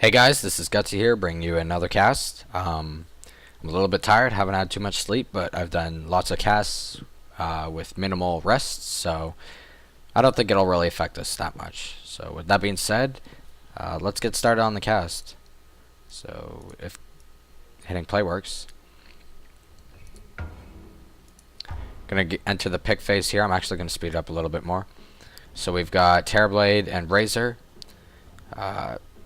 Hey guys, this is Gutsy here, bringing you another cast. I'm a little bit tired, haven't had too much sleep, but I've done lots of casts with minimal rest, so I don't think it'll really affect us that much. So with that being said, let's get started on the cast. So if hitting play works. Gonna enter the pick phase here. I'm actually gonna speed it up a little bit more. So we've got Terrorblade and Razor.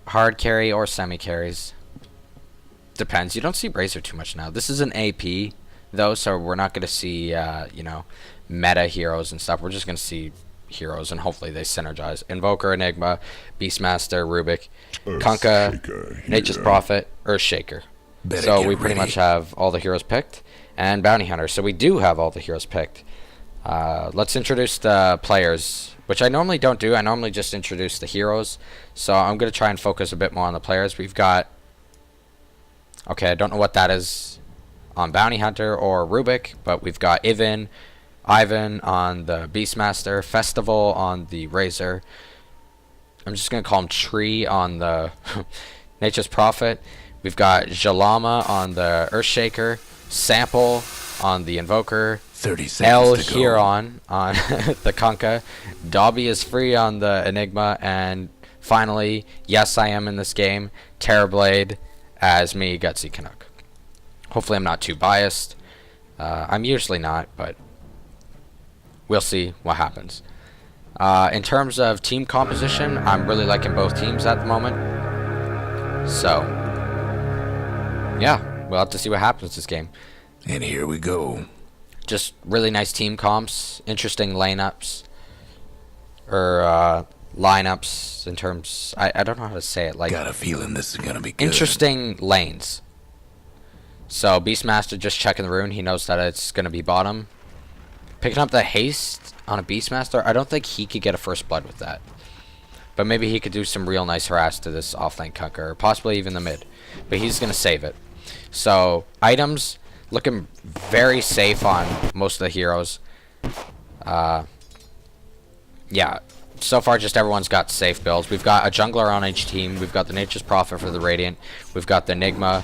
Hard carry or semi carries. Depends. You don't see Razor too much now. This is an AP though, so we're not gonna see meta heroes and stuff. We're just gonna see heroes, and hopefully they synergize. Invoker, Enigma, Beastmaster, Rubik, Kunkka, Nature's Prophet, Earthshaker. So we pretty much have all the heroes picked, and Bounty Hunter. So we do have all the heroes picked. Let's introduce the players, which I normally don't do. I normally just introduce the heroes. So I'm going to try and focus a bit more on the players. We've got... Okay, I don't know what that is on Bounty Hunter or Rubik, but we've got Ivan on the Beastmaster, Festival on the Razor. I'm just going to call him Tree on the Nature's Prophet. We've got Jalama on the Earthshaker, Sample on the Invoker, 30 seconds El to go. Huron on the Kunkka, Dobby is free on the Enigma, and finally, yes, I am in this game, Terrorblade as me, GutsyCanuck. Hopefully I'm not too biased. I'm usually not, but we'll see what happens. In terms of team composition, I'm really liking both teams at the moment. So, yeah, we'll have to see what happens this game. And here we go. Just really nice team comps, interesting lineups, or lineups in terms. I don't know how to say it. Like, Got a feeling this is gonna be good. interesting lanes. So Beastmaster just checking the rune. He knows that it's gonna be bottom. Picking up the haste on a Beastmaster. I don't think he could get a first blood with that. But maybe he could do some real nice harass to this offlane Kunkka, or possibly even the mid. But he's gonna save it. So items. Looking very safe on most of the heroes. Yeah, so far just everyone's got safe builds. We've got a jungler on each team. We've got the Nature's Prophet for the Radiant. We've got the Enigma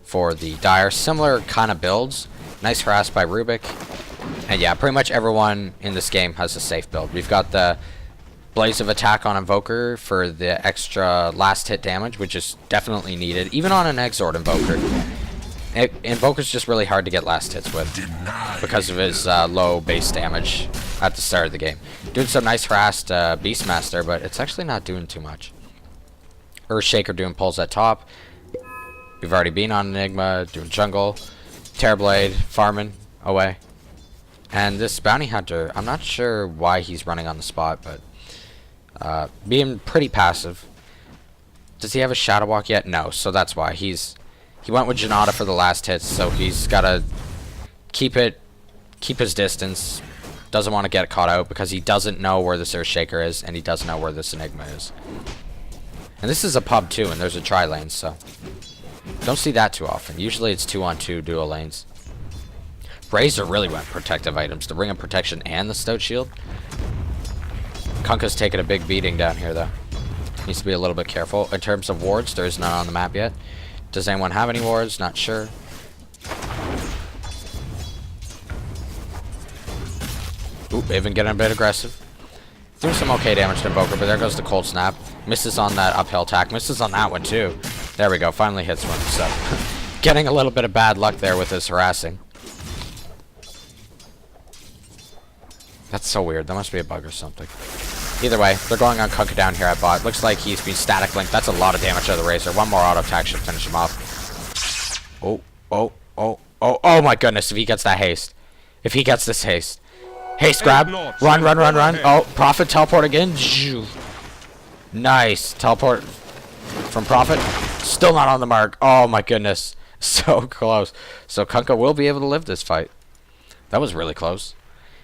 for the Dire. Similar kind of builds. Nice harass by Rubik. And yeah, pretty much everyone in this game has a safe build. We've got the Blaze of Attack on Invoker for the extra last hit damage, which is definitely needed. Even on an Exort Invoker. Invoker's just really hard to get last hits with because of his low base damage at the start of the game. Doing some nice harassed Beastmaster, but it's actually not doing too much. Earthshaker doing pulls at top. We've already been on Enigma, doing jungle. Terrorblade, farming away. And this Bounty Hunter, I'm not sure why he's running on the spot, but being pretty passive. Does he have a Shadow Walk yet? No, so that's why. He went with Janata for the last hits, so he's got to keep his distance. Doesn't want to get caught out because he doesn't know where this Earthshaker is, and he doesn't know where this Enigma is. And this is a pub too, and there's a tri lane, so don't see that too often. Usually it's 2-on-2 dual lanes. Razor really went protective items, the Ring of Protection and the Stout Shield. Kunkka's taking a big beating down here though. Needs to be a little bit careful. In terms of wards, there's none on the map yet. Does anyone have any wards? Not sure. Oop, Ivan getting a bit aggressive. Doing some okay damage to Invoker, but there goes the Cold Snap. Misses on that uphill attack. Misses on that one too. There we go. Finally hits one. So, getting a little bit of bad luck there with his harassing. That's so weird. That must be a bug or something. Either way, they're going on Kunkka down here at bot. Looks like he's been static linked. That's a lot of damage to the Razor. One more auto attack should finish him off. Oh my goodness, if he gets that haste. If he gets this haste. Haste grab. Run. Oh, Prophet teleport again. Nice. Teleport from Prophet. Still not on the mark. Oh my goodness. So close. So Kunkka will be able to live this fight. That was really close.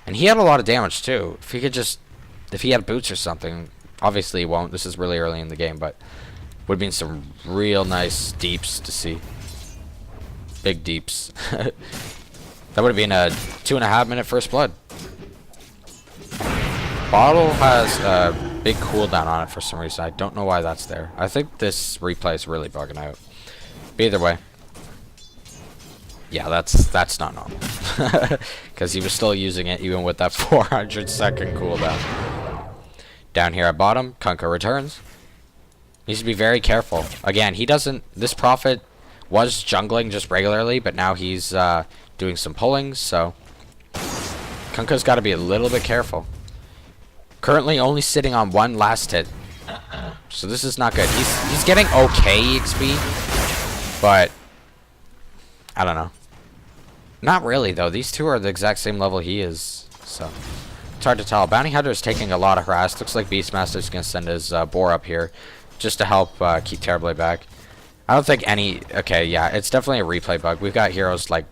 And he had a lot of damage too. If he could just... If he had boots or something, obviously he won't. This is really early in the game, but would have been some real nice deeps to see. Big deeps. That would have been a 2.5 minute first blood. Bottle has big cooldown on it for some reason. I don't know why that's there. I think this replay is really bugging out. But either way. Yeah, that's not normal. Because he was still using it even with that 400-second cooldown. Down here at bottom, Kunkka returns. Needs to be very careful. Again, he doesn't... This Prophet was jungling just regularly, but now he's doing some pulling, so... Kunkka's got to be a little bit careful. Currently only sitting on one last hit. So this is not good. He's getting okay XP, but... I don't know. Not really, though. These two are the exact same level he is, so... It's hard to tell. Bounty Hunter is taking a lot of harass. Looks like Beastmaster's going to send his boar up here just to help keep Terrorblade back. I don't think any... Okay, yeah, it's definitely a replay bug. We've got heroes, like,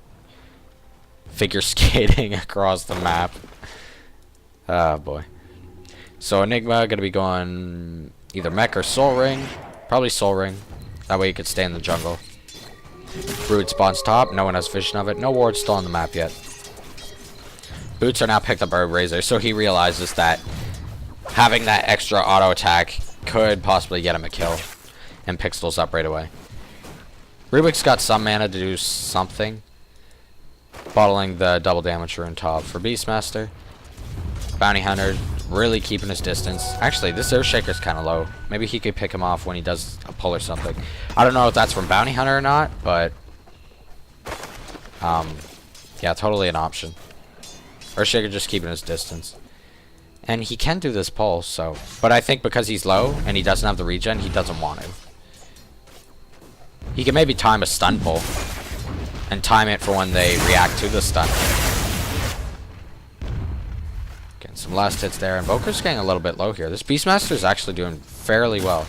figure skating across the map. Oh, boy. So Enigma going to be going either Mech or Soul Ring. Probably Soul Ring. That way he could stay in the jungle. Brood spawns top. No one has vision of it. No ward still on the map yet. Boots are now picked up by Razor, so he realizes that having that extra auto attack could possibly get him a kill. And Pixel's up right away. Rubik's got some mana to do something. Bottling the double damage rune top for Beastmaster. Bounty Hunter really keeping his distance. Actually, this Earthshaker's kind of low. Maybe he could pick him off when he does a pull or something. I don't know if that's from Bounty Hunter or not, but... yeah, totally an option. Earthshaker just keeping his distance. And he can do this pull, so... But I think because he's low and he doesn't have the regen, he doesn't want to. He can maybe time a stun pull. And time it for when they react to the stun. Getting some last hits there. Invoker's getting a little bit low here. This Beastmaster is actually doing fairly well.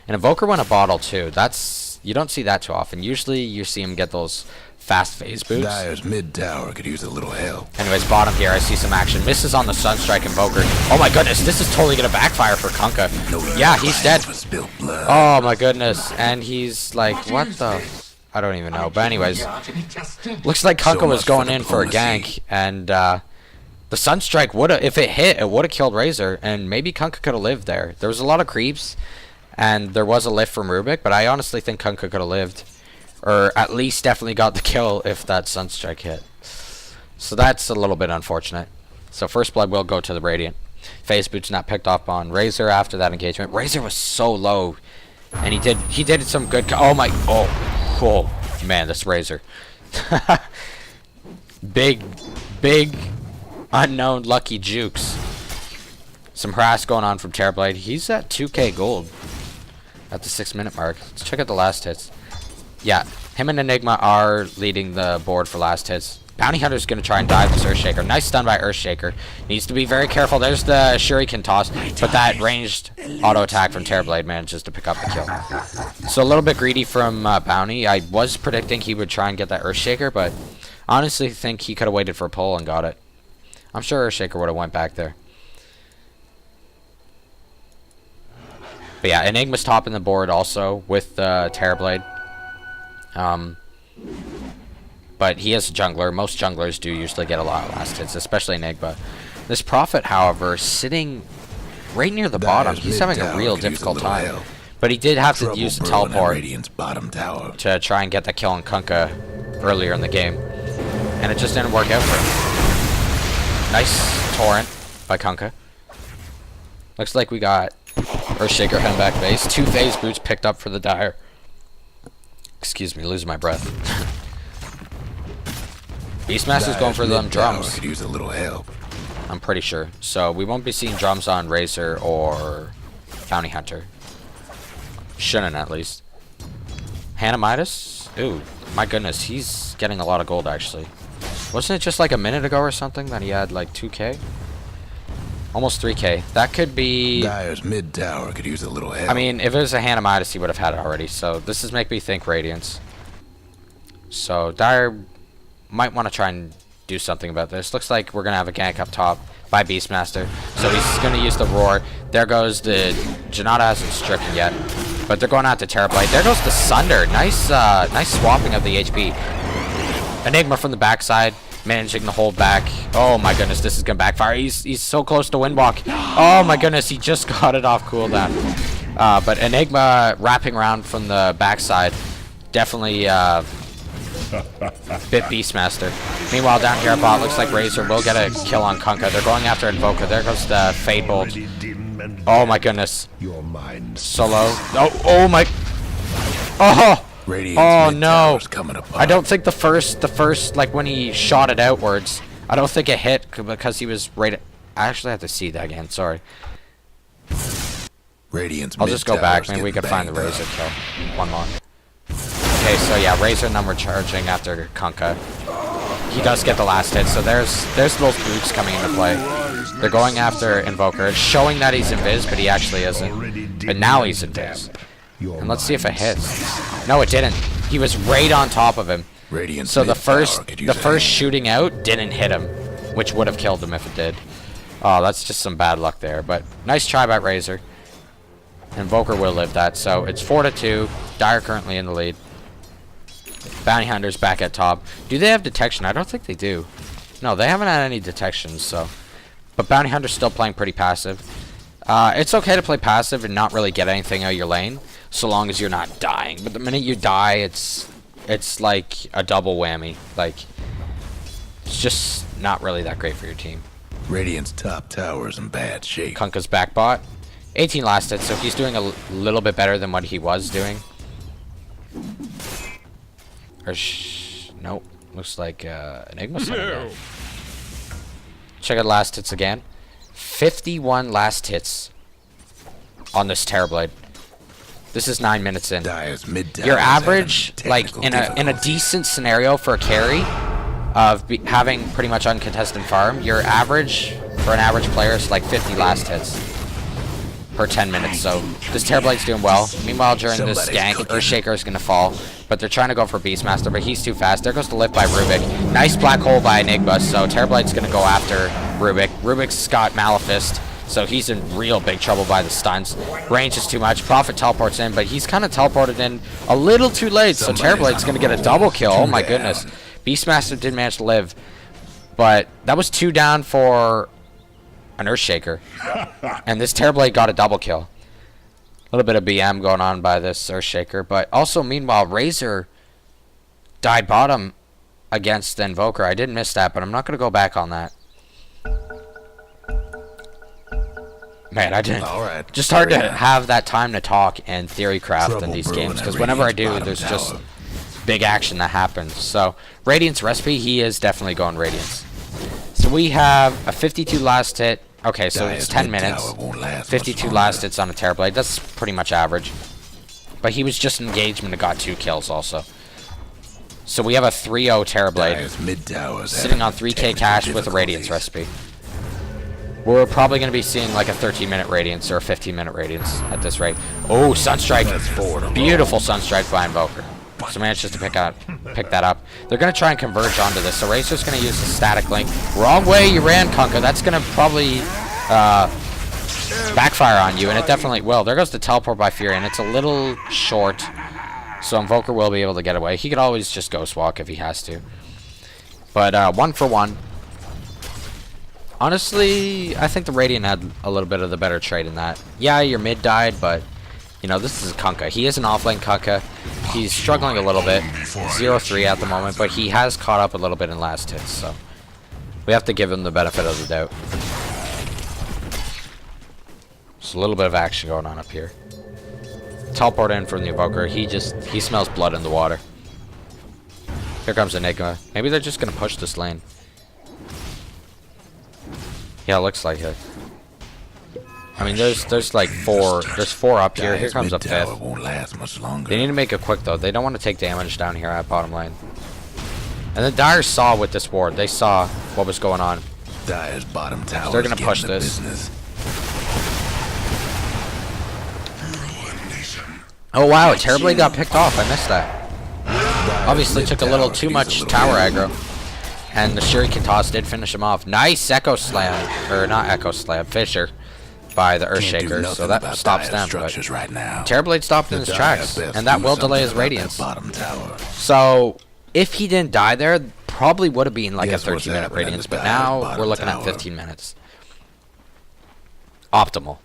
And Invoker won a bottle too. That's... You don't see that too often. Usually you see him get those fast phase boots. Dire's mid tower could use a little help. Anyways, bottom here, I see some action. Misses on the Sunstrike Invoker. Oh my goodness, this is totally going to backfire for Kunkka. Yeah, he's dead. Oh my goodness. And he's like, what the... I don't even know. But anyways, looks like Kunkka was going in for a gank. And the Sunstrike would have... If it hit, it would have killed Razor. And maybe Kunkka could have lived there. There was a lot of creeps. And there was a lift from Rubik. But I honestly think Kunkka could have lived. Or at least definitely got the kill if that Sunstrike hit. So that's a little bit unfortunate. So first blood will go to the Radiant. Phase Boot's not picked up on Razor after that engagement. Razor was so low. And he did some good... Oh my... Oh, man, this Razor. big unknown lucky jukes. Some harass going on from Terrorblade. He's at 2k gold at the 6-minute mark. Let's check out the last hits. Yeah, him and Enigma are leading the board for last hits. Bounty Hunter's going to try and dive this Earthshaker. Nice stun by Earthshaker. Needs to be very careful. There's the Shuriken toss. But that ranged auto attack from Terrorblade manages to pick up the kill. So a little bit greedy from Bounty. I was predicting he would try and get that Earthshaker, but honestly think he could have waited for a pull and got it. I'm sure Earthshaker would have went back there. But yeah, Enigma's topping the board also with Terrorblade. But he is a jungler. Most junglers do usually get a lot of last hits, especially Enigma. This Prophet, however, sitting right near the bottom. He's having a real difficult time. But he did have to use the teleport to try and get the kill on Kunkka earlier in the game. And it just didn't work out for him. Nice torrent by Kunkka. Looks like we got Earthshaker heading back base. 2 phase boots picked up for the Dire. Excuse me, losing my breath. Beastmaster's going for them drums. Could use a little help. I'm pretty sure. So we won't be seeing drums on Razor or Bounty Hunter. Shouldn't, at least. Hannah Midas? Ooh, my goodness, he's getting a lot of gold, actually. Wasn't it just like a minute ago or something that he had like 2k? Almost 3k. That could be... Dire's mid tower could use a little help. I mean, if it was a Hannah Midas, he would have had it already. So this is making me think Radiance. So Dire might want to try and do something about this. Looks like we're going to have a gank up top by Beastmaster. So he's going to use the Roar. There goes the... Janata hasn't stricken yet. But they're going out to Terrorblade. There goes the Sunder. Nice nice swapping of the HP. Enigma from the backside. managing to hold back. Oh my goodness, this is gonna backfire. He's so close to windwalk. Oh my goodness, he just got it off cooldown. But Enigma wrapping around from the backside definitely bit Beastmaster. Meanwhile, down here at bot, looks like Razor will get a kill on Kunkka. They're going after Invoker. There goes the Fade Bolt. Oh my goodness. Solo. Oh my. Oh. Oh no. I don't think the first like when he shot it outwards, I don't think it hit because he was right. I actually have to see that again. Sorry. I'll just go back. Maybe we could find the Razor kill. One more. Okay, so yeah, Razor and them were charging after Kunkka. He does get the last hit, so there's those boots coming into play. They're going after Invoker. It's showing that he's invis, but he actually isn't. But now he's invis. And let's see if it hits. No, it didn't. He was right on top of him. So the first shooting out didn't hit him, which would have killed him if it did. Oh, that's just some bad luck there. But nice try by Razor. Invoker will live that. So it's 4-2. Dire currently in the lead. Bounty Hunter's back at top. Do they have detection? I don't think they do. No, they haven't had any detections, so. But Bounty Hunter's still playing pretty passive. It's okay to play passive and not really get anything out of your lane, so long as you're not dying. But the minute you die, it's like a double whammy. Like, it's just not really that great for your team. Radiant's top tower's in bad shape. Kunkka's back bot. 18 last hit, so he's doing a little bit better than what he was doing. Or nope. Looks like Enigma's no. Check out last hits again. 51 last hits on this Terrorblade. This is 9 minutes in. Your average, like in a decent scenario for a carry of having pretty much uncontested farm, your average for an average player is like 50 last hits per 10 minutes. So this Terrorblade's doing well. Meanwhile, during this gank, Earthshaker is going to fall. But they're trying to go for Beastmaster, but he's too fast. There goes the lift by Rubik. Nice black hole by Enigma, so Terrorblade's going to go after Rubik. Rubik's got Malefist, so he's in real big trouble by the stuns. Range is too much. Prophet teleports in, but he's kind of teleported in a little too late, so Terrorblade's going to get a double kill. Oh my goodness. Beastmaster did manage to live, but that was 2 down for an Earthshaker. And this Terrorblade got a double kill. A little bit of BM going on by this Earthshaker, but also meanwhile Razor died bottom against the Invoker. I did miss that, but I'm not going to go back on that. Man, I didn't. Right. Just hard to have that time to talk and theory craft in these games, because whenever I do, there's just big action that happens. So Radiant's recipe, he is definitely going Radiance. So we have a 52 last hit. Okay, so it's 10 minutes. 52 last hits on a Terrorblade. That's pretty much average. But he was just engagement and got 2 kills also. So we have a 3-0 Terrorblade sitting on 3k cash with a Radiance recipe. We're probably going to be seeing like a 13-minute Radiance or a 15-minute Radiance at this rate. Oh, Sunstrike. Beautiful Sunstrike by Invoker. So manages to pick that up. They're going to try and converge onto this. So Razor's going to use the static link. Wrong way you ran, Kunkka. That's going to probably backfire on you, and it definitely will. There goes the teleport by Fury, and it's a little short. So Invoker will be able to get away. He could always just Ghost Walk if he has to. But 1 for 1. Honestly, I think the Radiant had a little bit of the better trade in that. Yeah, your mid died, but you know, this is Kunkka. He is an offlane Kunkka. He's struggling a little bit. 0-3 at the moment, but he has caught up a little bit in last hits, so we have to give him the benefit of the doubt. Just a little bit of action going on up here. Teleport in from the Invoker. He smells blood in the water. Here comes Enigma. Maybe they're just gonna push this lane. Yeah, it looks like it. I mean, there's like 4. There's 4 up here. Here comes a 5th. They need to make it quick though. They don't want to take damage down here at bottom lane. And the Dire saw with this ward. They saw what was going on. Dire's bottom tower. They're gonna push this. Oh wow, Terrorblade got picked off. I missed that. Obviously took a little too much tower aggro. And the Shuriken toss did finish him off. Nice Echo Slam. Or not Echo Slam, Fisher. By the Earthshaker, so that stops them. But Terrorblade stopped in his tracks, and that will delay his Radiance. So if he didn't die there, probably would have been like a Guess what's 13-minute happening in Radiance, the but Dyer's now bottom we're looking at tower? 15 minutes. Optimal.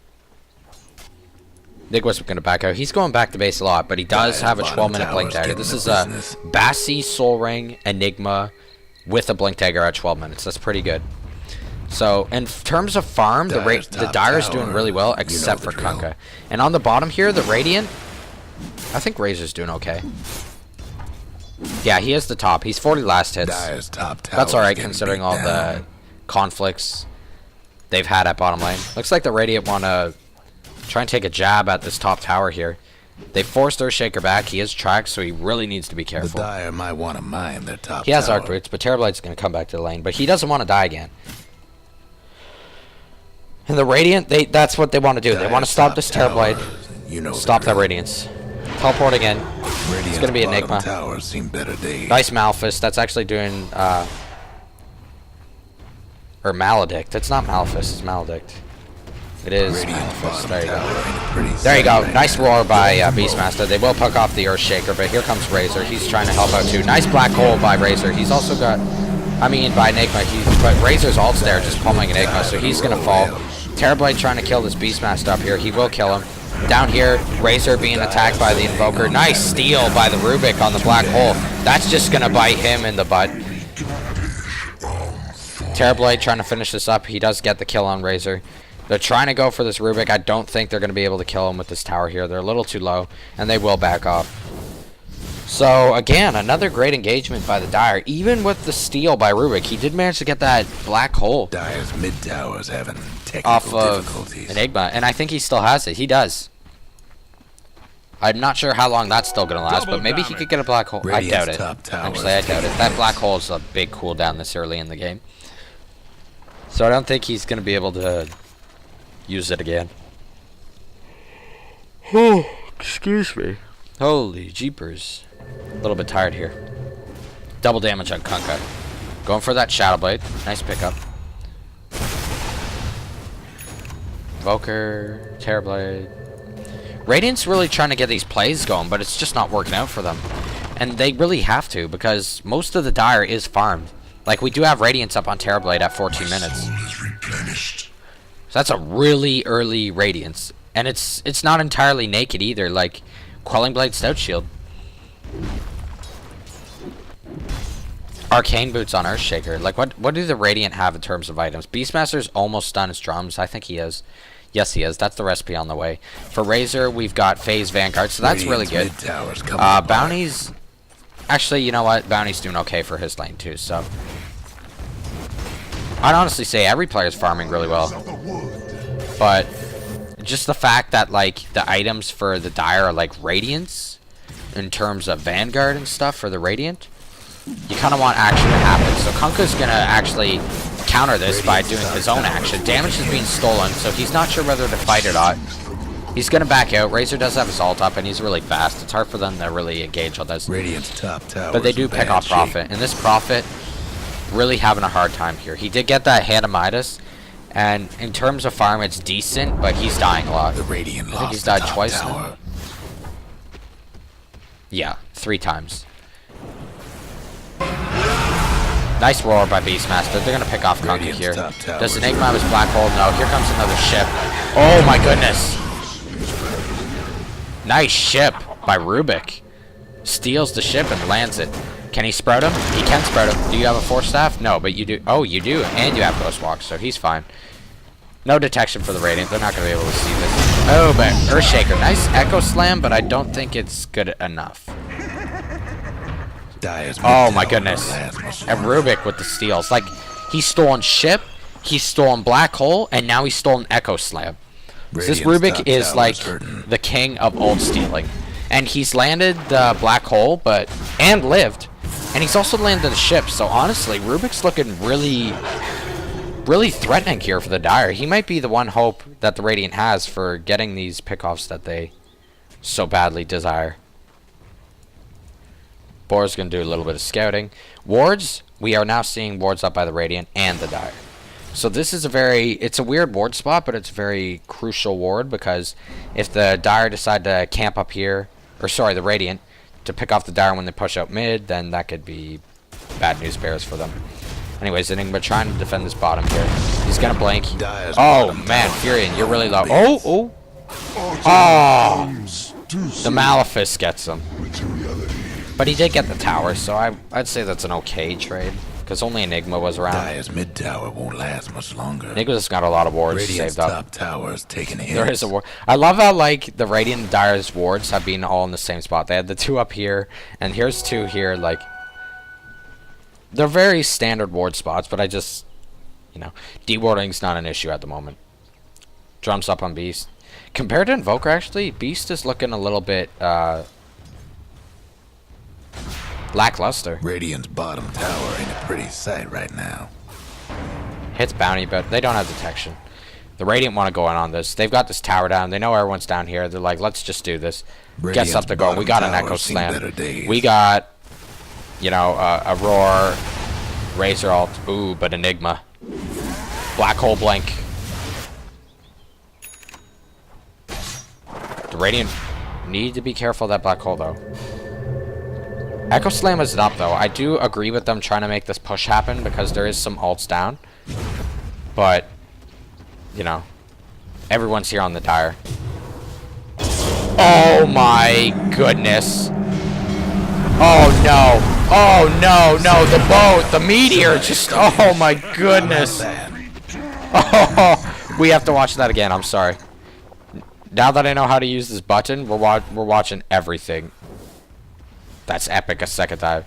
Nigma's going to back out. He's going back to base a lot, but he does have a 12-minute blink dagger. This is a Bassy, Soul Ring, Enigma with a blink dagger at 12 minutes. That's pretty good. So, in terms of farm, the Dyer's doing really well, except for Kunkka. And on the bottom here, the Radiant, I think Razor's doing okay. Yeah, he is the top. He's 40 last hits. That's alright, considering all the conflicts they've had at bottom lane. Looks like the Radiant want to try and take a jab at this top tower here. They forced Earthshaker back. He is tracked, so he really needs to be careful. The Dyer might want to mine their top He has tower. Arc Boots, but Terrorblite's going to come back to the lane. But he doesn't want to die again. And the Radiant, that's what they want to do. They want to stop this Terrorblite. Stop that Radiance. Teleport again. It's going to be Enigma. Nice Malefice. That's actually doing... or Maledict. It's not Malefice, it's Maledict. It is Malefice. There you go. There you go. Nice roar by Beastmaster. They will puck off the Earthshaker, but here comes Razor. He's trying to help out too. Nice Black Hole by Razor. He's also got... I mean, by Enigma. But Razor's ult's there, just pummeling Enigma, so he's going to fall. Terrorblade trying to kill this Beastmaster up here. He will kill him. Down here, Razor being attacked by the Invoker. Nice steal by the Rubik on the Black Hole. That's just going to bite him in the butt. Terrorblade trying to finish this up. He does get the kill on Razor. They're trying to go for this Rubik. I don't think they're going to be able to kill him with this tower here. They're a little too low, and they will back off. So, again, another great engagement by the Dyer. Even with the steal by Rubik, he did manage to get that Black Hole Dyer's mid tower's having off of difficulties. Enigma, and I think he still has it. He does. I'm not sure how long that's still going to last, but maybe he could get a Black Hole. I doubt it. Actually, I doubt it. That Black Hole is a big cooldown this early in the game. So I don't think he's going to be able to use it again. Oh, excuse me. Holy jeepers. A little bit tired here. Double damage on Kunkka. Going for that Shadow Blade. Nice pickup. Invoker, Terrorblade. Radiant's really trying to get these plays going, but it's just not working out for them. And they really have to, because most of the Dyer is farmed. Like, we do have Radiance up on Terrorblade at 14 minutes. So that's a really early Radiance. And it's not entirely naked either, like Quelling Blade, Stout Shield. Arcane Boots on Earthshaker. Like, what do the Radiant have in terms of items? Beastmaster's almost done his drums. I think he is. Yes, he is. That's the recipe on the way. For Razor, we've got Phase Vanguard, so that's really good. Bounty's... Actually, you know what? Bounty's doing okay for his lane, too, so... I'd honestly say every player's farming really well. But... just the fact that, like, the items for the Dyer are, like, Radiance... in terms of Vanguard and stuff for the Radiant... you kind of want action to happen. So Kunkka's going to actually counter this by doing his own action. Damage is being stolen, so he's not sure whether to fight or not. He's going to back out. Razor does have his ult up, and he's really fast. It's hard for them to really engage on this. But they do pick off Prophet. And this Prophet really having a hard time here. He did get that Hand of Midas, and in terms of farm, it's decent, but he's dying a lot. I think he's died twice now. Yeah, 3 times. Nice roar by Beastmaster. They're going to pick off Kunkka here. Does Enigma have his Black Hole? No. Here comes another ship. Oh my goodness. Nice ship by Rubik. Steals the ship and lands it. Can he sprout him? He can sprout him. Do you have a Force Staff? No, but you do. Oh, you do. And you have Ghost Walk, so he's fine. No detection for the Radiant. They're not going to be able to see this. Oh, but Earthshaker. Nice Echo Slam, but I don't think it's good enough. Oh my goodness. And Rubik with the steals. Like, he's stolen ship, he's stolen Black Hole, and now he's stolen Echo Slam. So this Rubik is like the king of old stealing. And he's landed the Black Hole, and lived. And he's also landed the ship. So honestly, Rubik's looking really threatening here for the Dyer. He might be the one hope that the Radiant has for getting these pickoffs that they so badly desire. Boar's going to do a little bit of scouting. Wards, we are now seeing wards up by the Radiant and the Dyer. So this is it's a weird ward spot, but it's a very crucial ward, because if the Dyer decide to camp up here, or sorry, the Radiant, to pick off the Dyer when they push out mid, then that could be bad news bears for them. Anyways, Enigma trying to defend this bottom here. He's gonna blink. Dyer's Oh bottom man, tower Furion, you're really low. base. Oh! Oh! The Malefice gets him. But he did get the tower, so I'd say that's an okay trade. Because only Enigma was around. Dyer's mid tower won't last much longer. Enigma's got a lot of wards Radiant's saved up. top tower is taking hits. There is a ward. I love how, like, the Radiant and Dyer's wards have been all in the same spot. They had the 2 up here, and here's 2 here, like... They're very standard ward spots, but I just... You know, dewarding's not an issue at the moment. Drums up on Beast. Compared to Invoker, actually, Beast is looking a little bit, lackluster. Radiant's bottom tower ain't a pretty sight right now. Hits Bounty, but they don't have detection. The Radiant want to go in on this. They've got this tower down. They know everyone's down here. They're like, let's just do this. Get something going. We got an Echo Slam. We got, you know, a Roar, Razor Ult. Ooh, but Enigma. Black Hole Blink. The Radiant need to be careful of that Black Hole, though. Echo Slam is up, though. I do agree with them trying to make this push happen because there is some ults down. But, you know, everyone's here on the Dire. Oh, my goodness. Oh, no. Oh, no, no. The boat, the meteor, just... Oh, my goodness. Oh, we have to watch that again. I'm sorry. Now that I know how to use this button, we're watching everything. That's epic, a second time.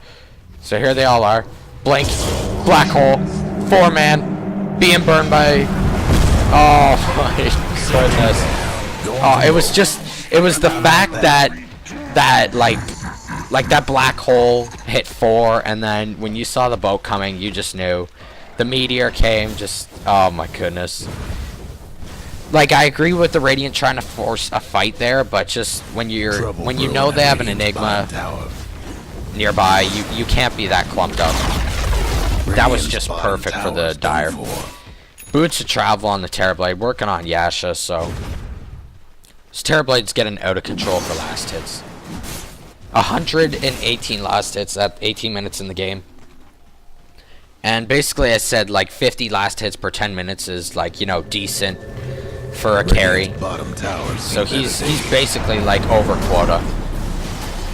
So here they all are. Blink. Black hole. 4-man. Being burned by... Oh, my goodness. Oh, it was just... It was the fact that... Like that black hole hit 4, and then when you saw the boat coming, you just knew. The meteor came, just... Oh, my goodness. Like, I agree with the Radiant trying to force a fight there, but just when you know they have an Enigma nearby, you can't be that clumped up. That was just perfect for the Dire. Boots of Travel on the Terrorblade, working on Yasha, so... This Terrorblade's getting out of control for last hits. 118 last hits at 18 minutes in the game. And basically I said like 50 last hits per 10 minutes is like, you know, decent for a carry. So he's basically like over quota.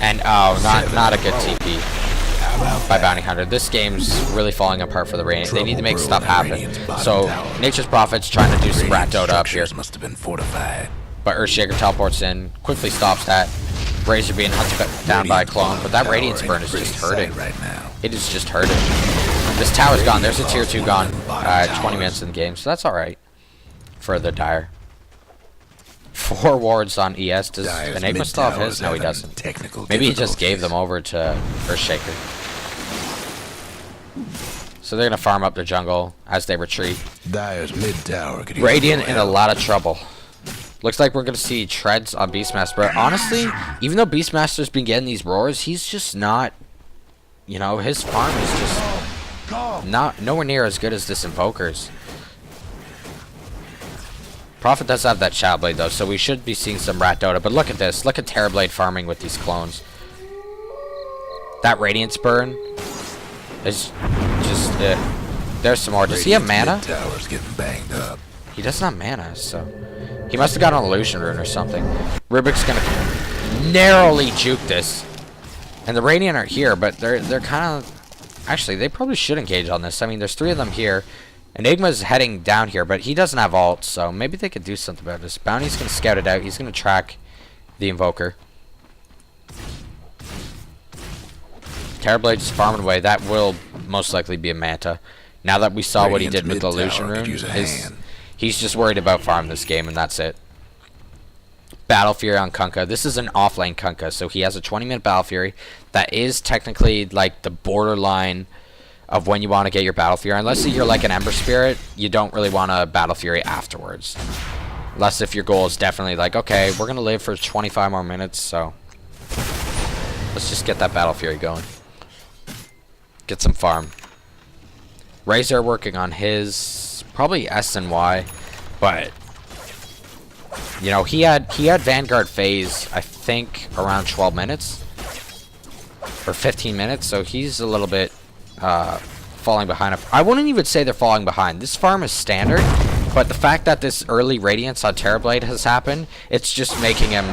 And oh, not a good TP by Bounty Hunter. This game's really falling apart for the Radiant. They need to make stuff happen. So Nature's Prophet's trying to do some rat Dota up here. Must have been fortified. But Earthshaker teleports in, quickly stops that. Razor being hunted down by a clone, but that Radiance burn is just hurting. It is just hurting. This tower's gone. There's a tier 2 gone 20 minutes in the game, so that's alright for the Dire. 4 wards on ES. Does Enigma still have his? No, he doesn't. Maybe he just gave them over to Earthshaker. So they're going to farm up the jungle as they retreat. Dire's mid tower. Radiant in a lot of trouble. Looks like we're going to see treads on Beastmaster. But honestly, even though Beastmaster's been getting these roars, he's just not... You know, his farm is just nowhere near as good as this Invoker's. Prophet does have that Shadowblade, though, so we should be seeing some Rat Dota. But look at this. Look at Terrorblade farming with these clones. That Radiance burn is just... There's some more. Does he have mana? Tower's getting banged up. He doesn't have mana, so... He must have got an illusion rune or something. Rubik's gonna narrowly juke this. And the Radiant are here, but they're kind of... Actually, they probably should engage on this. I mean, there's 3 of them here. Enigma's heading down here, but he doesn't have ult, so maybe they could do something about this. Bounty's gonna scout it out. He's gonna track the Invoker. Terrorblade just farming away. That will most likely be a Manta. Now that we saw what he did with the illusion rune, he's just worried about farming this game, and that's it. Battle Fury on Kunkka. This is an offlane Kunkka, so he has a 20-minute Battle Fury. That is technically like the borderline of when you want to get your Battle Fury. Unless you're like an Ember Spirit, you don't really want a Battle Fury afterwards. Unless if your goal is definitely like, okay, we're going to live for 25 more minutes, so let's just get that Battle Fury going. Get some farm. Razor working on his probably S and Y, but you know, he had Vanguard phase I think around 12 minutes or 15 minutes, so he's a little bit falling behind. I wouldn't even say they're falling behind. This farm is standard, but the fact that this early Radiance on Terrorblade has happened, it's just making him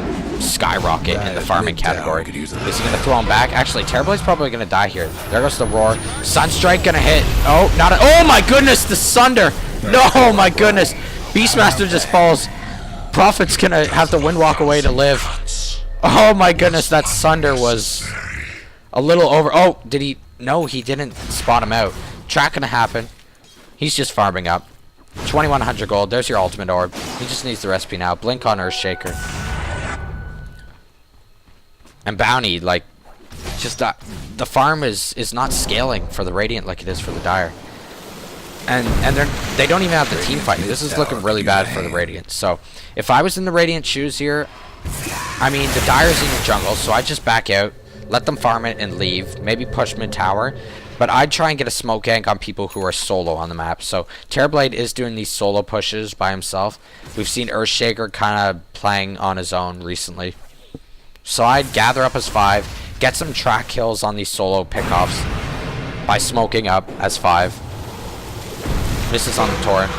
skyrocket in the farming category. Is he going to throw him back? Actually, Terrorblade's probably going to die here. There goes the Roar. Sunstrike going to hit. Oh, not a... Oh, my goodness, the Sunder. No, my goodness. Beastmaster just falls. Prophet's going to have to Windwalk away to live. Oh, my goodness, that Sunder was a little over... Oh, did he... No, he didn't spot him out. Track going to happen. He's just farming up. 2100 gold. There's your ultimate orb. He just needs the recipe now. Blink on Earthshaker. And Bounty, like, just the farm is not scaling for the Radiant like it is for the Dire. And they don't even have the team fight. This is looking really bad for the Radiant. So if I was in the Radiant shoes here, I mean, the Dire's in the jungle, so I just back out, let them farm it and leave. Maybe push mid tower. But I'd try and get a smoke gank on people who are solo on the map. So Terrorblade is doing these solo pushes by himself. We've seen Earthshaker kind of playing on his own recently. So I'd gather up as 5, get some track kills on these solo pickoffs by smoking up as 5. Misses on the Torrent.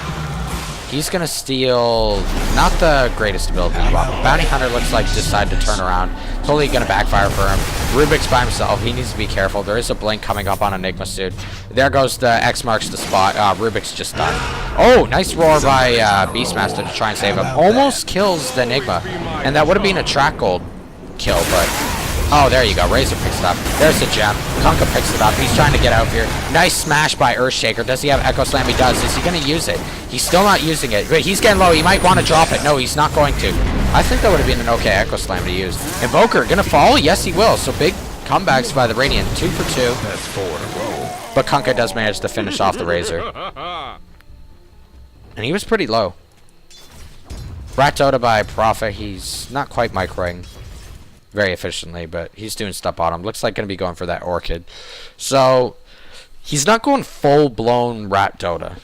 He's going to steal not the greatest ability. Bounty Hunter looks like decided to turn around. Totally going to backfire for him. Rubik's by himself. He needs to be careful. There is a blink coming up on Enigma soon. There goes the X marks the spot. Rubik's just done. Oh, nice roar by Beastmaster to try and save him. Almost kills the Enigma. And that would have been a track gold kill, but... Oh, there you go. Razor picks it up. There's the gem. Kunkka picks it up. He's trying to get out here. Nice smash by Earthshaker. Does he have Echo Slam? He does. Is he going to use it? He's still not using it. But he's getting low. He might want to drop it. No, he's not going to. I think that would have been an okay Echo Slam to use. Invoker going to fall? Yes, he will. So big comebacks by the Radiant. 2 for 2. That's 4 in a row. But Kunkka does manage to finish off the Razor. And he was pretty low. Rat Dota by Prophet. He's not quite microing very efficiently, but he's doing stuff bottom. Looks like going to be going for that Orchid. So he's not going full-blown Rat Dota.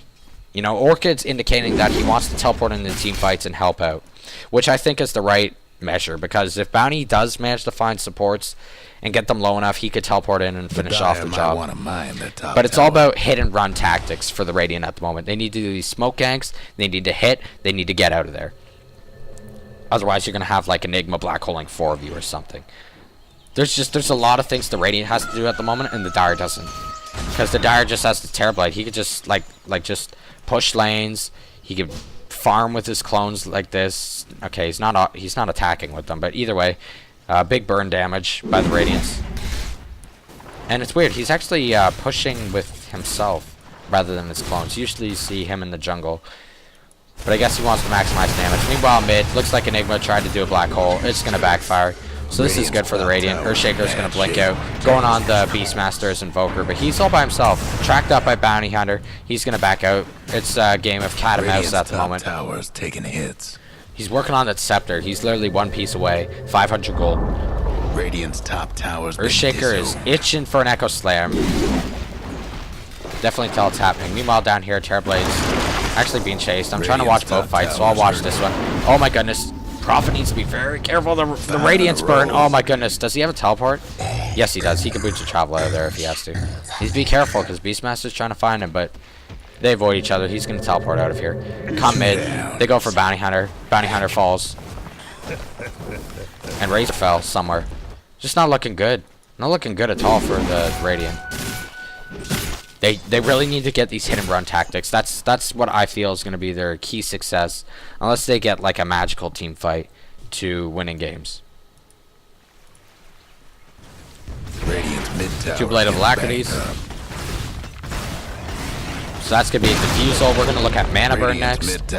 You know, Orchid's indicating that he wants to teleport into the team fights and help out, which I think is the right measure, because if Bounty does manage to find supports and get them low enough, he could teleport in and finish off the job. But it's all about hit and run tactics for the Radiant at the moment. They need to do these smoke ganks, they need to hit, they need to get out of there. Otherwise, you're going to have like Enigma black holing 4 of you or something. There's a lot of things the Radiant has to do at the moment, and the Dire doesn't. Because the Dire just has the Terrorblade. He could just just push lanes. He could farm with his clones like this. Okay, he's not attacking with them, but either way, big burn damage by the Radiants. And it's weird. He's actually pushing with himself rather than his clones. Usually you see him in the jungle. But I guess he wants to maximize damage. Meanwhile, mid, looks like Enigma tried to do a black hole. It's going to backfire. So this is good for the Radiant. Earthshaker's going to blink out. Going on the Beastmaster's Invoker, but he's all by himself. Tracked up by Bounty Hunter. He's going to back out. It's a game of cat and mouse at the moment. Towers taking hits. He's working on that Scepter. He's literally one piece away. 500 gold. Radiant's top towers. Earthshaker is itching for an Echo Slam. Definitely tell it's happening. Meanwhile, down here, Terrorblade's actually being chased. I'm trying to watch both fights, so I'll watch this one. Oh my goodness. Prophet needs to be very careful. The Radiant's burn. Oh my goodness. Does he have a teleport? Yes, he does. He can boot to travel out of there if he has to. He's be careful because Beastmaster's trying to find him, but they avoid each other. He's going to teleport out of here. Come mid. They go for Bounty Hunter. Bounty Hunter falls. And Razor fell somewhere. Just not looking good. Not looking good at all for the Radiant. They really need to get these hit and run tactics. That's what I feel is going to be their key success, unless they get like a magical team fight to winning games. Two Blade of Alacrities. So that's going to be a Diffusal. We're going to look at Mana Burn next.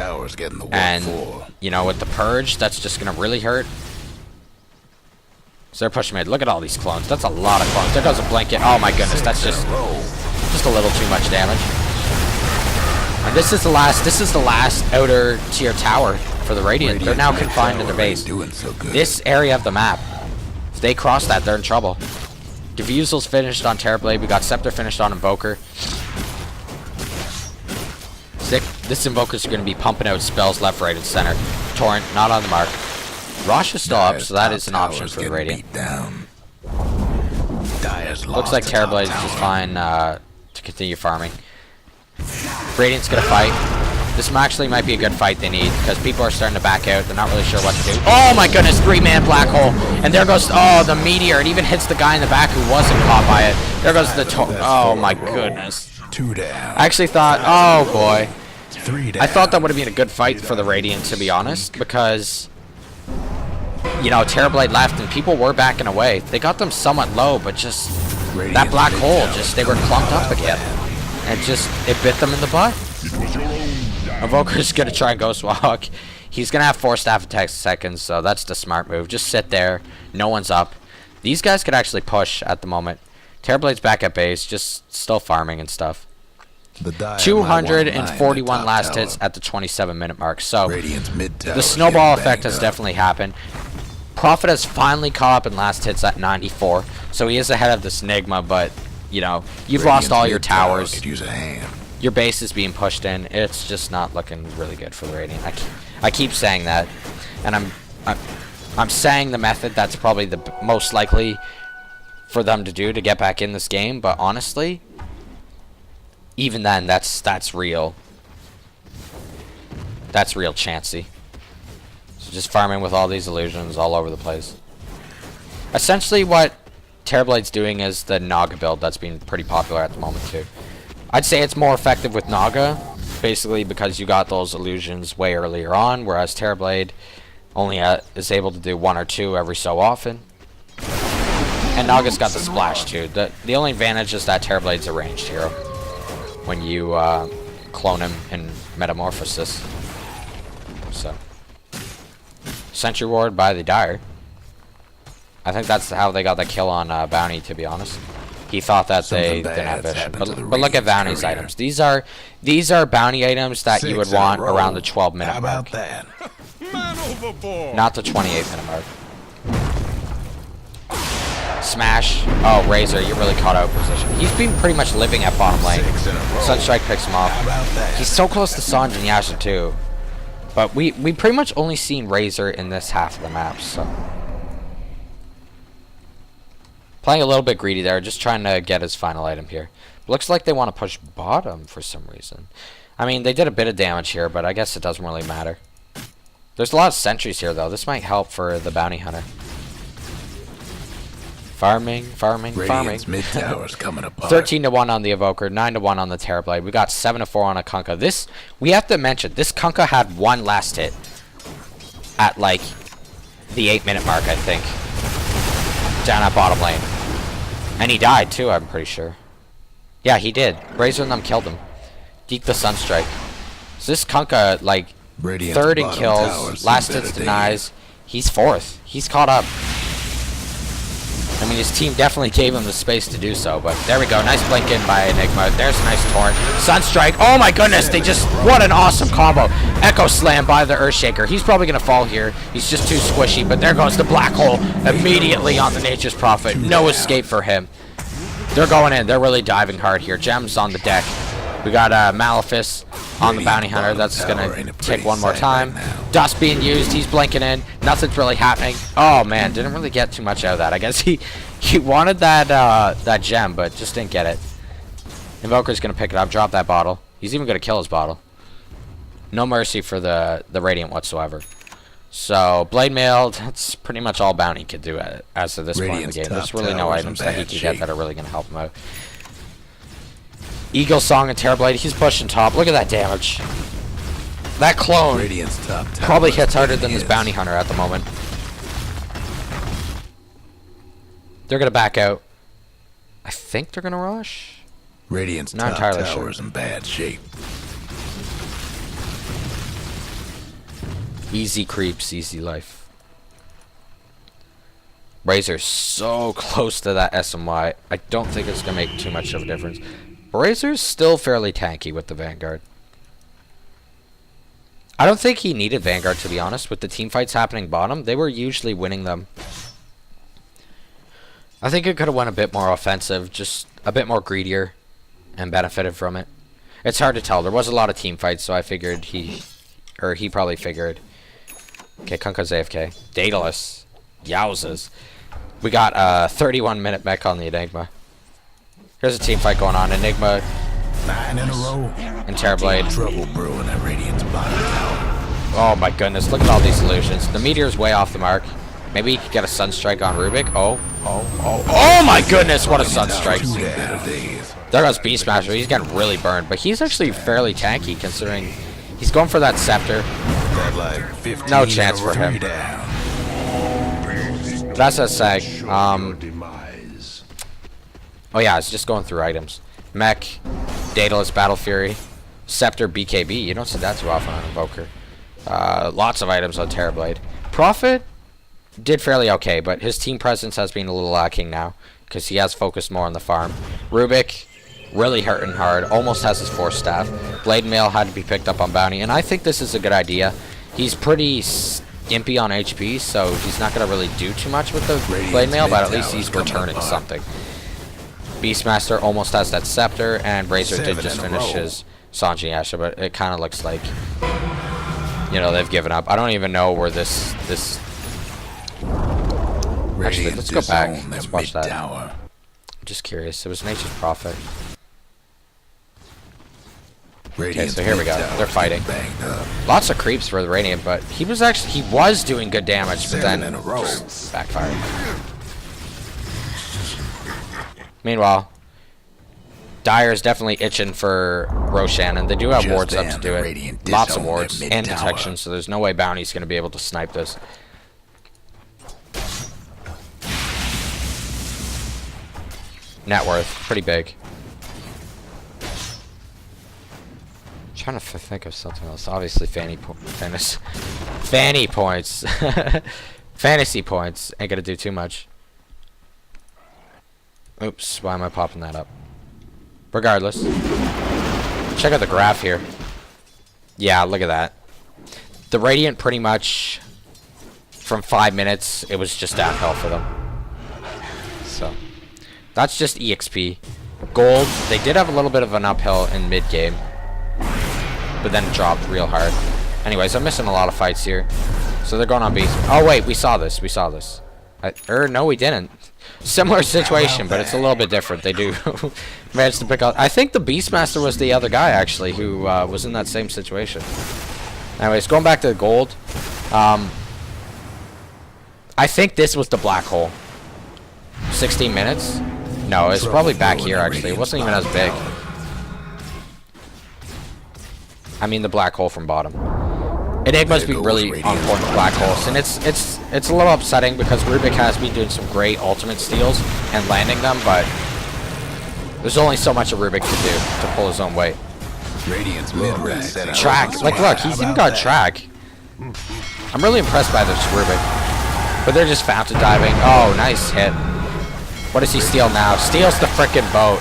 And, you know, with the Purge, that's just going to really hurt. So they're pushing mid. Look at all these clones. That's a lot of clones. There goes a blanket. Oh my goodness, that's just a little too much damage. And this is the last outer tier tower for the Radiant. They're now confined in their base. This area of the map, if they cross that, they're in trouble. Diffusal's finished on Terrorblade. We got Scepter finished on Invoker. Sick. This Invoker's going to be pumping out spells left, right, and center. Torrent, not on the mark. Rosh is still up, so that is an option for the Radiant. Looks like Terrorblade is just fine continue farming. Radiant's gonna fight. This actually might be a good fight they need, because people are starting to back out. They're not really sure what to do. Oh my goodness, 3-man black hole. And there goes, oh, the meteor. It even hits the guy in the back who wasn't caught by it. There goes the oh my goodness. 2 down. I actually thought, oh boy. 3 down. I thought that would have been a good fight for the Radiant, to be honest, because, you know, Terrorblade left and people were backing away. They got them somewhat low, but just that black hole, just they were clumped up again. And just, it bit them in the butt. Evoker's gonna try and Ghost Walk. He's gonna have 4 staff attacks a second, so that's the smart move. Just sit there. No one's up. These guys could actually push at the moment. Terrorblade's back at base, just still farming and stuff. 241 last hits at the 27-minute mark. So the snowball effect has definitely happened. Prophet has finally caught up in last hits at 94, so he is ahead of this Enigma, but you know, you've lost all your towers. Could use a hand. Your base is being pushed in. It's just not looking really good for the Radiant. I keep saying that, and I'm saying the method that's probably the most likely for them to do to get back in this game. But honestly, even then, that's real. That's real chancy. So just farming with all these illusions all over the place. Essentially, what Terrorblade's doing is the Naga build that's been pretty popular at the moment too. I'd say it's more effective with Naga, basically because you got those illusions way earlier on, whereas Terrorblade only is able to do 1 or 2 every so often. And Naga's got the splash too. The only advantage is that Terrorblade's a ranged hero when you clone him in Metamorphosis. So, Sentry Ward by the Dire. I think that's how they got the kill on Bounty, to be honest. He thought that they didn't have vision. But look at Bounty's items. These are Bounty items that you would want around the 12-minute mark. That? Not the 28-minute mark. Smash. Oh, Razor, you're really caught out of position. He's been pretty much living at bottom lane. Sunstrike picks him off. He's so close to Sanj and Yasha too. But we pretty much only seen Razor in this half of the map, so. Playing a little bit greedy there, just trying to get his final item here. Looks like they want to push bottom for some reason. I mean, they did a bit of damage here, but I guess it doesn't really matter. There's a lot of sentries here, though. This might help for the bounty hunter. Farming. Mid towers coming apart. 13-1 on the Evoker, 9-1 on the Terrorblade. We got 7-4 on a Kunkka. This, we have to mention, this Kunkka had 1 last hit at, like, the 8-minute mark, I think. Down at bottom lane. And he died, too, I'm pretty sure. Yeah, he did. Razor and them killed him. Geek the Sunstrike. So this Kunkka, like, Radiant's 3rd in bottom kills, towers last embedded hits in denies. He's 4th. He's caught up. I mean, his team definitely gave him the space to do so, but there we go. Nice blink in by Enigma. There's a nice torrent. Sunstrike. Oh my goodness, they just, what an awesome combo. Echo Slam by the Earthshaker. He's probably going to fall here. He's just too squishy, but there goes the black hole immediately on the Nature's Prophet. No escape for him. They're going in. They're really diving hard here. Gems on the deck. We got Malefice on the Bounty Hunter. That's going to take one more time. Dust being used. He's blinking in. Nothing's really happening. Oh, man. Didn't really get too much out of that. I guess he wanted that gem, but just didn't get it. Invoker's going to pick it up. Drop that bottle. He's even going to kill his bottle. No mercy for the Radiant whatsoever. So, Blade Mail, that's pretty much all Bounty could do as of this point in the game. There's really no items that he can get that are really going to help him out. Eagle Song and Terrorblade, he's pushing top. Look at that damage. That clone probably hits harder than this Bounty Hunter at the moment. They're going to back out. I think they're going to rush. Radiant's not entirely sure. Towers in bad shape. Easy creeps, easy life. Razor's so close to that SMY. I don't think it's going to make too much of a difference. Razor's still fairly tanky with the Vanguard. I don't think he needed Vanguard, to be honest. With the team fights happening bottom, they were usually winning them. I think it could have went a bit more offensive, just a bit more greedier, and benefited from it. It's hard to tell. There was a lot of team fights, so I figured he probably figured. Okay, Kunkka's AFK. Daedalus. Yowzas. We got a 31-minute mech on the Enigma. Here's a team fight going on. Enigma 9 in a row. And Terrorblade. Trouble brewing at Radiant's bottom tower. Oh my goodness, look at all these illusions. The meteor's way off the mark. Maybe he could get a Sunstrike on Rubik. Oh my goodness, what a Sunstrike. There goes Beastmaster. He's getting really burned, but he's actually fairly tanky considering he's going for that Scepter. No chance for him. That's a seg. Oh yeah, it's just going through items. Mech, Daedalus, Battle Fury, Scepter, BKB. You don't see that too often on Invoker. Lots of items on Terrorblade. Prophet did fairly okay, but his team presence has been a little lacking now because he has focused more on the farm. Rubik really hurting hard, almost has his 4th staff. Blade Mail had to be picked up on Bounty, and I think this is a good idea. He's pretty skimpy on HP, so he's not going to really do too much with the Blade Mail, but at least he's returning something. Beastmaster almost has that Scepter, and Razor did just finish his Sanji Asha, but it kind of looks like, you know, they've given up. I don't even know where this actually, let's go back. Let's watch that. I'm just curious. It was Nature's Prophet. Okay, so here we go. They're fighting. Lots of creeps for the Radiant, but he was doing good damage, but then just backfired. Meanwhile, Dire is definitely itching for Roshan, and they do have wards up to do it. Lots of wards and detection, so there's no way Bounty's going to be able to snipe this. Net worth, pretty big. Trying to think of something else. Obviously, fanny points. Fantasy points ain't gonna do too much. Oops, why am I popping that up? Regardless, check out the graph here. Yeah, look at that. The Radiant pretty much from 5 minutes, it was just downhill for them. So that's just EXP. Gold, they did have a little bit of an uphill in mid game, but then it dropped real hard. Anyways, I'm missing a lot of fights here. So they're going on beast. Oh wait, we saw this. No, we didn't. Similar situation, but it's a little bit different. They do manage to pick up. I think the Beastmaster was the other guy actually who was in that same situation. Anyways, going back to the gold. I think this was the black hole. 16 minutes? No, it's probably back here actually. It wasn't even as big. I mean the black hole from bottom. Enigma's been really on point with black holes, and it's a little upsetting because Rubik has been doing some great ultimate steals and landing them, but there's only so much a Rubik can do to pull his own weight. Track, like look, he's even got track. I'm really impressed by this Rubik, but they're just fountain diving. Oh, nice hit. What does he steal now? Steals the frickin' boat.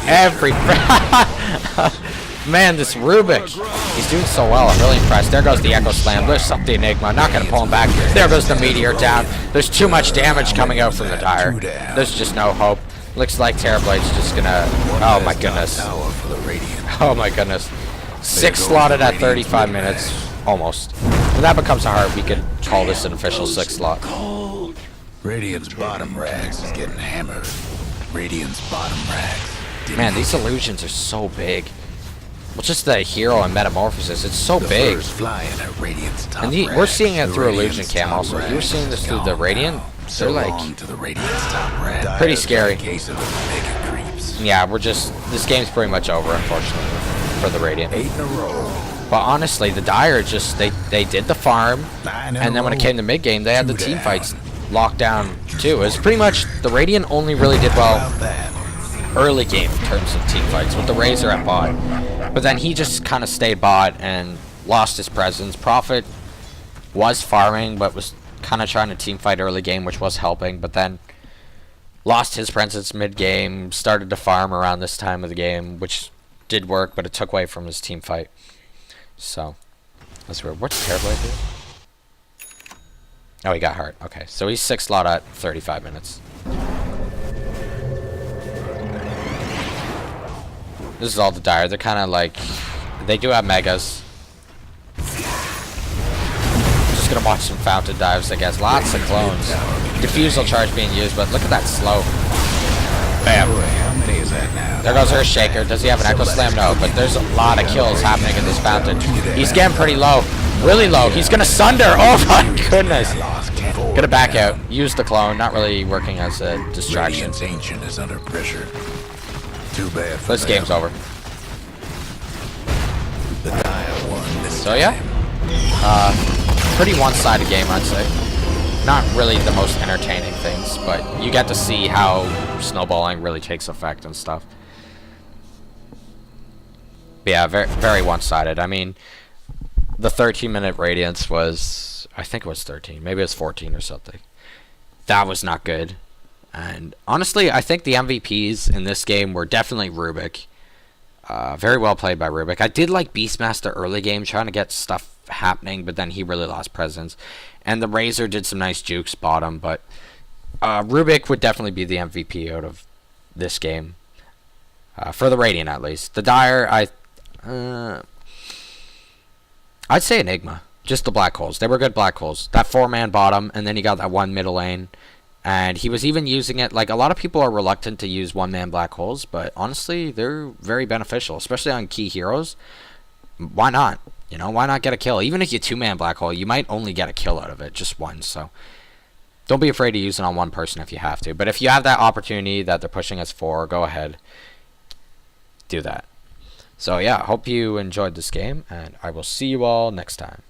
Man, this Rubik, he's doing so well. I'm really impressed. There goes the Echo Slam. Lifts up the Enigma. Not going to pull him back. There goes the Meteor down. There's too much damage coming out from the Dire. There's just no hope. Looks like Terrorblade's just going to... Oh, my goodness. Oh, my goodness. 6 slotted at 35 minutes. Almost. When that becomes hard, we could call this an official 6 slot. Radiant's bottom rags is getting hammered. Radiant's bottom rags. Man, these illusions are so big. Well, just the hero and metamorphosis, it's so big. And we're seeing it through illusion cam also. You're seeing this through the Radiant. They're like pretty scary. Yeah, this game's pretty much over, unfortunately, for the Radiant. But honestly, the Dire just they did the farm, and then when it came to mid game, they had the team fights locked down too. It was pretty much the Radiant only really did well early game in terms of team fights with the Razor at bot. But then he just kind of stayed bot and lost his presence. Prophet was farming, but was kind of trying to team fight early game, which was helping. But then lost his presence mid game, started to farm around this time of the game, which did work, but it took away from his team fight. So that's weird. What's Terrorblade do? Oh, he got hurt. Okay, so he's 6 slot at 35 minutes. This is all the Dire. They're kind of like... They do have megas. Just going to watch some fountain dives, I guess. Lots of clones. Diffusal charge being used, but look at that slow. Bam. How many is that now? There goes her shaker. Does he have an echo slam? No, but there's a lot of kills happening in this fountain. He's getting pretty low. Really low. He's gonna sunder. Oh my goodness. Gonna back out. Use the clone. Not really working as a distraction. Radiant's Ancient is under pressure. Too bad for This them. game's over. The Dire won this So yeah. Pretty one-sided game, I'd say. Not really the most entertaining things, but you get to see how snowballing really takes effect and stuff. But yeah, very, very one-sided. I mean, the 13-minute Radiance was, I think it was 13, maybe it was 14 or something. That was not good. And honestly, I think the MVPs in this game were definitely Rubik. Very well played by Rubik. I did like Beastmaster early game, trying to get stuff happening, but then he really lost presence. And the Razor did some nice jukes bottom, but Rubik would definitely be the MVP out of this game. For the Radiant, at least. The Dire, I'd say Enigma. Just the black holes. They were good black holes. That 4-man bottom, and then you got that one middle lane. And he was even using it, like, a lot of people are reluctant to use one-man black holes, but honestly, they're very beneficial, especially on key heroes. Why not? You know, why not get a kill? Even if you 2-man black hole, you might only get a kill out of it, just one, so don't be afraid to use it on one person if you have to. But if you have that opportunity that they're pushing us for, go ahead. Do that. So yeah, hope you enjoyed this game, and I will see you all next time.